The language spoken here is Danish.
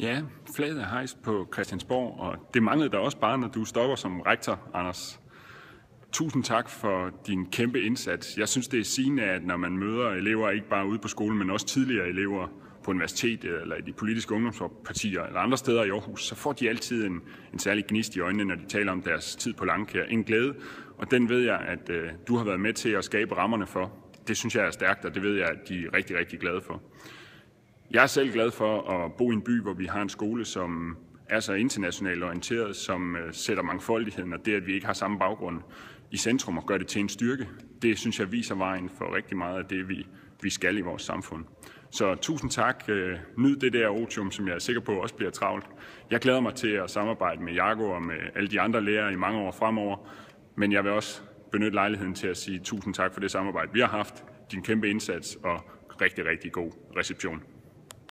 Ja, flaget er hejst på Christiansborg, og det manglede der også bare, når du stopper som rektor, Anders. Tusind tak for din kæmpe indsats. Jeg synes, det er sigende, at når man møder elever, ikke bare ude på skolen, men også tidligere elever på universitetet eller i de politiske ungdomspartier eller andre steder i Aarhus, så får de altid en særlig gnist i øjnene, når de taler om deres tid på Langkær. En glæde, og den ved jeg, at du har været med til at skabe rammerne for. Det synes jeg er stærkt, og det ved jeg, at de er rigtig, rigtig glade for. Jeg er selv glad for at bo i en by, hvor vi har en skole, som er så internationalt orienteret, som sætter mangfoldigheden og det, at vi ikke har samme baggrund i centrum og gør det til en styrke. Det synes jeg viser vejen for rigtig meget af det, vi skal i vores samfund. Så tusind tak. Nyd det der otium, som jeg er sikker på også bliver travlt. Jeg glæder mig til at samarbejde med Jago og med alle de andre lærere i mange år fremover, men jeg vil også benytte lejligheden til at sige tusind tak for det samarbejde, vi har haft, din kæmpe indsats og rigtig, rigtig god reception.